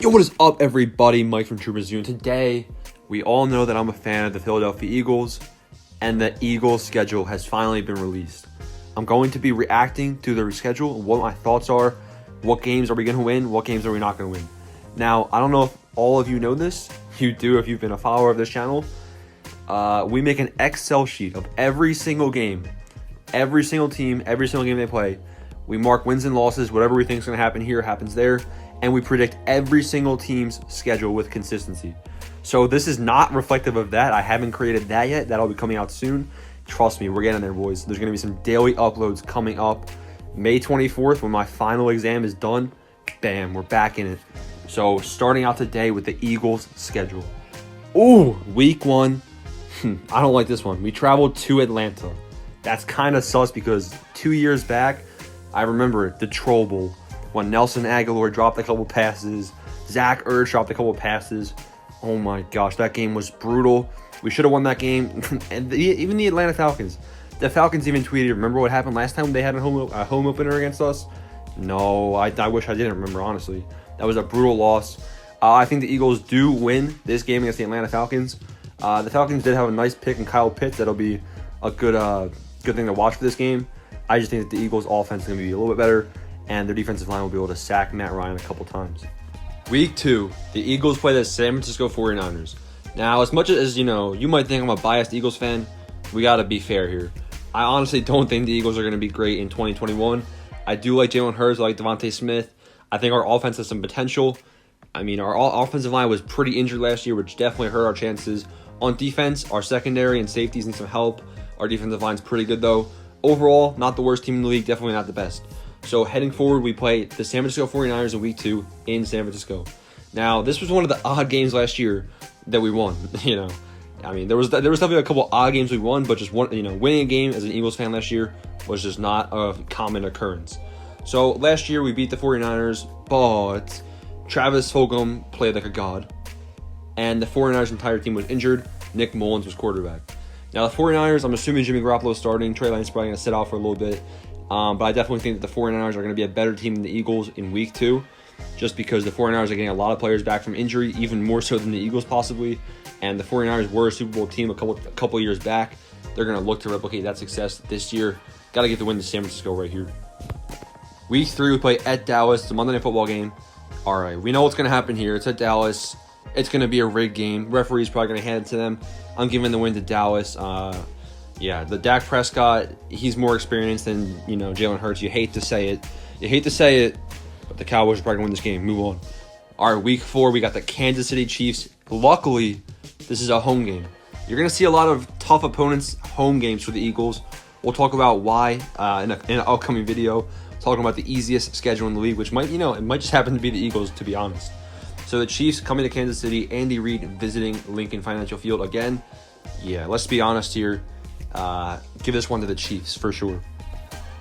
Yo, what is up, everybody? Mike from Troopers Zoo. Today, we all know that I'm a fan of the Philadelphia Eagles, and the Eagles' schedule has finally been released. I'm going to be reacting to their schedule and what my thoughts are. What games are we going to win? What games are we not going to win? Now, I don't know if all of you know this. You do if you've been a follower of this channel. We make an Excel sheet of every single game, every single team, every single game they play. We mark wins and losses. Whatever we think is going to happen here happens there. And we predict every single team's schedule with consistency. So this is not reflective of that. I haven't created that yet. That'll be coming out soon. Trust me, we're getting there, boys. There's going to be some daily uploads coming up. May 24th, when my final exam is done, bam, we're back in it. So starting out today with the Eagles' schedule. Ooh, week one. I don't like this one. We traveled to Atlanta. That's kind of sus because 2 years back, I remember it, the Troll Bowl, when Nelson Aguilar dropped a couple passes, Zach Ertz dropped a couple passes. Oh my gosh, that game was brutal. We should have won that game. And even the Atlanta Falcons. The Falcons even tweeted, remember what happened last time they had a home opener against us? No, I wish I didn't remember, honestly. That was a brutal loss. I think the Eagles do win this game against the Atlanta Falcons. The Falcons did have a nice pick in Kyle Pitts. That'll be a good thing to watch for this game. I just think that the Eagles' offense is going to be a little bit better, and their defensive line will be able to sack Matt Ryan a couple times. Week 2, the Eagles play the San Francisco 49ers. Now, as much as, you might think I'm a biased Eagles fan, we got to be fair here. I honestly don't think the Eagles are going to be great in 2021. I do like Jalen Hurts, I like Devontae Smith. I think our offense has some potential. I mean, our offensive line was pretty injured last year, which definitely hurt our chances. On defense, our secondary and safeties need some help. Our defensive line's pretty good, though. Overall, not the worst team in the league, definitely not the best. So heading forward, we play the San Francisco 49ers in week 2 in San Francisco. Now, this was one of the odd games last year that we won. I mean, there was definitely a couple odd games we won, but just winning a game as an Eagles fan last year was just not a common occurrence. So last year we beat the 49ers, but Travis Fulgham played like a god, and the 49ers' entire team was injured. Nick Mullins was quarterback. Now the 49ers, I'm assuming Jimmy Garoppolo is starting. Trey Lance is probably going to sit out for a little bit. But I definitely think that the 49ers are going to be a better team than the Eagles in week 2, just because the 49ers are getting a lot of players back from injury, even more so than the Eagles possibly. And the 49ers were a Super Bowl team a couple years back. They're going to look to replicate that success this year. Got to get the win to San Francisco right here. Week 3, we play at Dallas. It's a Monday Night Football game. All right, we know what's going to happen here. It's at Dallas. It's going to be a rigged game. Referee's probably going to hand it to them. I'm giving the win to Dallas. Yeah, the Dak Prescott, he's more experienced than, Jalen Hurts. You hate to say it. But the Cowboys are probably going to win this game. Move on. All right, week 4, we got the Kansas City Chiefs. Luckily, this is a home game. You're going to see a lot of tough opponents, home games for the Eagles. We'll talk about why in an upcoming video. Talking about the easiest schedule in the league, which might, it might just happen to be the Eagles, to be honest. So the Chiefs coming to Kansas City. Andy Reid visiting Lincoln Financial Field again. Yeah, let's be honest here. Give this one to the Chiefs for sure.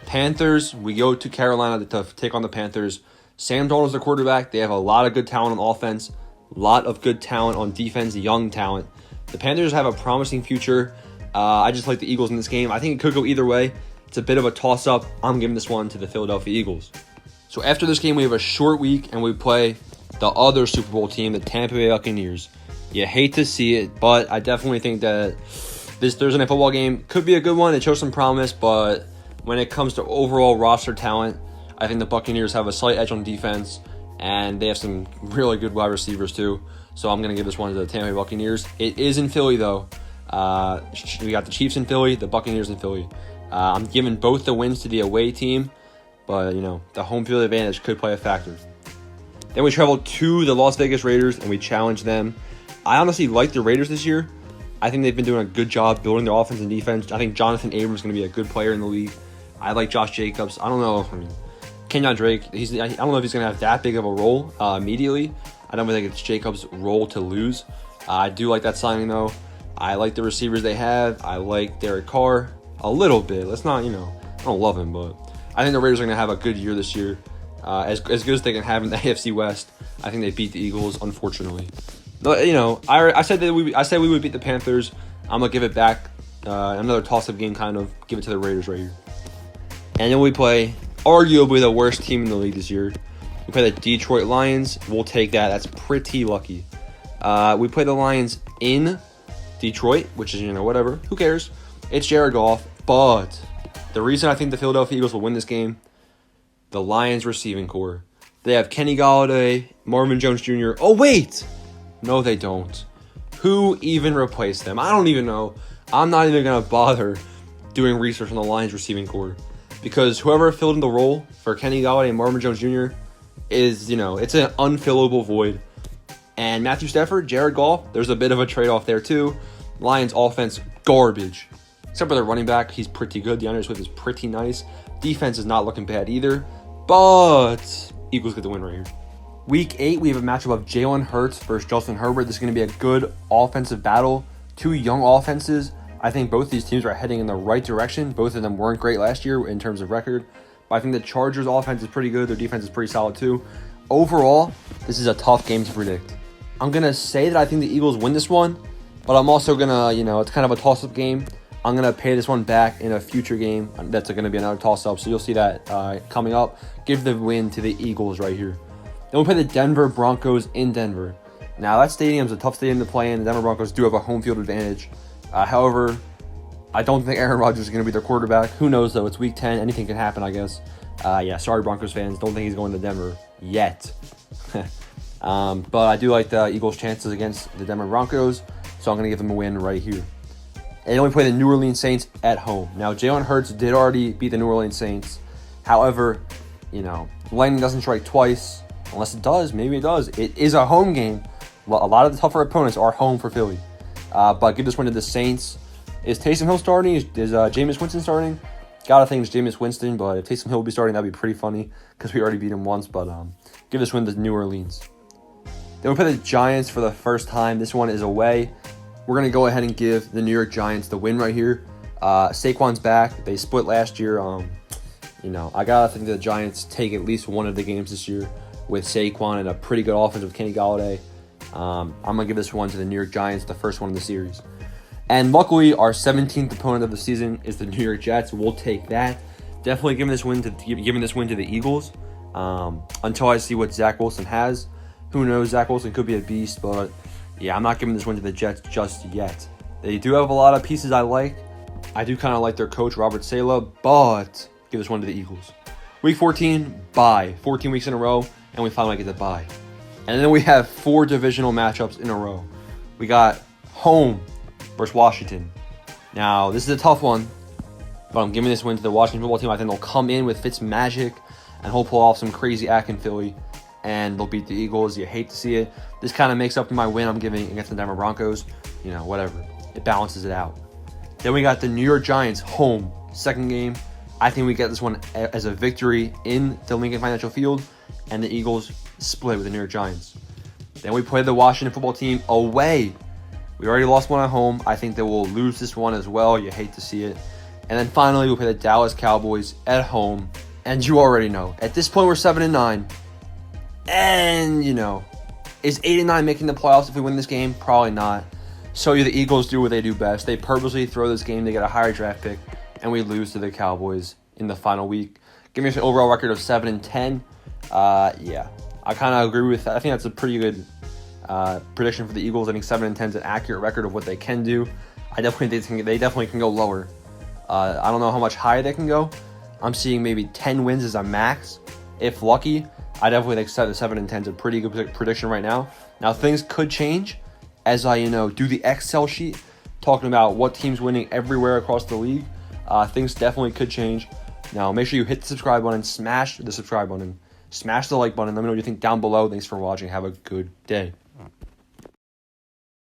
Panthers, we go to Carolina to take on the Panthers. Sam Darnold's the quarterback. They have a lot of good talent on offense, a lot of good talent on defense, young talent. The Panthers have a promising future. I just like the Eagles in this game. I think it could go either way. It's a bit of a toss-up. I'm giving this one to the Philadelphia Eagles. So after this game, we have a short week, and we play the other Super Bowl team, the Tampa Bay Buccaneers. You hate to see it, but I definitely think that this Thursday Night Football game could be a good one. It shows some promise, but when it comes to overall roster talent, I think the Buccaneers have a slight edge on defense, and they have some really good wide receivers too. So I'm going to give this one to the Tampa Bay Buccaneers. It is in Philly, though. We got the Chiefs in Philly, the Buccaneers in Philly. I'm giving both the wins to the away team, but, the home field advantage could play a factor. Then we travel to the Las Vegas Raiders, and we challenge them. I honestly like the Raiders this year. I think they've been doing a good job building their offense and defense. I think Jonathan Abrams is going to be a good player in the league. I like Josh Jacobs. I don't know. Kenyon Drake, I don't know if he's going to have that big of a role immediately. I don't think it's Jacobs' role to lose. I do like that signing, though. I like the receivers they have. I like Derek Carr a little bit. Let's not, I don't love him, but I think the Raiders are going to have a good year this year. As good as they can have in the AFC West. I think they beat the Eagles, unfortunately. But, I said we would beat the Panthers. I'm going to give it back. Another toss-up game, kind of. Give it to the Raiders right here. And then we play arguably the worst team in the league this year. We play the Detroit Lions. We'll take that. That's pretty lucky. We play the Lions in Detroit, which is, whatever. Who cares? It's Jared Goff. But the reason I think the Philadelphia Eagles will win this game, the Lions receiving core. They have Kenny Golladay, Marvin Jones Jr. Oh, wait! No, they don't. Who even replaced them? I don't even know. I'm not even going to bother doing research on the Lions receiving core. Because whoever filled in the role for Kenny Golladay and Marvin Jones Jr. is, it's an unfillable void. And Matthew Stafford, Jared Goff, there's a bit of a trade-off there too. Lions offense, garbage. Except for their running back, he's pretty good. DeAndre Swift is pretty nice. Defense is not looking bad either. But Eagles get the win right here. Week 8, we have a matchup of Jalen Hurts versus Justin Herbert. This is going to be a good offensive battle. Two young offenses. I think both these teams are heading in the right direction. Both of them weren't great last year in terms of record. But I think the Chargers' offense is pretty good. Their defense is pretty solid too. Overall, this is a tough game to predict. I'm going to say that I think the Eagles win this one. But I'm also going to, it's kind of a toss-up game. I'm going to pay this one back in a future game. That's going to be another toss-up. So you'll see that coming up. Give the win to the Eagles right here. Then we play the Denver Broncos in Denver. Now, that stadium is a tough stadium to play in. The Denver Broncos do have a home field advantage. However, I don't think Aaron Rodgers is going to be their quarterback. Who knows, though? It's Week 10. Anything can happen, I guess. Sorry, Broncos fans. Don't think he's going to Denver yet. But I do like the Eagles' chances against the Denver Broncos, so I'm going to give them a win right here. And then we play the New Orleans Saints at home. Now, Jalen Hurts did already beat the New Orleans Saints. However, lightning doesn't strike twice. Unless it does, maybe it does. It is a home game. Well, a lot of the tougher opponents are home for Philly. But give this one to the Saints. Is Taysom Hill starting? Is Jameis Winston starting? Gotta think it's Jameis Winston, but if Taysom Hill will be starting, that'd be pretty funny because we already beat him once. But give this win to New Orleans. Then we play the Giants for the first time. This one is away. We're going to go ahead and give the New York Giants the win right here. Saquon's back. They split last year. I got to think the Giants take at least one of the games this year with Saquon and a pretty good offense with Kenny Golladay. I'm going to give this one to the New York Giants, the first one in the series. And luckily, our 17th opponent of the season is the New York Jets. We'll take that. Definitely giving this win to the Eagles until I see what Zach Wilson has. Who knows? Zach Wilson could be a beast, but yeah, I'm not giving this win to the Jets just yet. They do have a lot of pieces I like. I do kind of like their coach, Robert Saleh, but give this one to the Eagles. Week 14, bye. 14 weeks in a row, and we finally get the bye. And then we have 4 divisional matchups in a row. We got home versus Washington. Now, this is a tough one, but I'm giving this win to the Washington football team. I think they'll come in with Fitz magic, and he'll pull off some crazy act in Philly, and they'll beat the Eagles. You hate to see it. This kind of makes up for my win I'm giving against the Denver Broncos. Whatever. It balances it out. Then we got the New York Giants home, second game. I think we get this one as a victory in the Lincoln Financial Field, and the Eagles split with the New York Giants. Then we play the Washington football team away. We already lost one at home. I think they will lose this one as well. You hate to see it. And then finally, we play the Dallas Cowboys at home. And you already know. At this point, we're 7-9. And, is 8-9 making the playoffs if we win this game? Probably not. So the Eagles do what they do best. They purposely throw this game to get a higher draft pick, and we lose to the Cowboys in the final week. Give me an overall record of 7-10. Yeah, I kind of agree with that. I think that's a pretty good prediction for the Eagles. I think 7-10 is an accurate record of what they can do. I definitely think they definitely can go lower. I don't know how much higher they can go. I'm seeing maybe 10 wins as a max, if lucky. I definitely think 7-10 is a pretty good prediction right now. Now, things could change as I, do the Excel sheet, talking about what teams winning everywhere across the league. Things definitely could change. Now, make sure you hit the subscribe button, smash the subscribe button, smash the like button. Let me know what you think down below. Thanks for watching. Have a good day.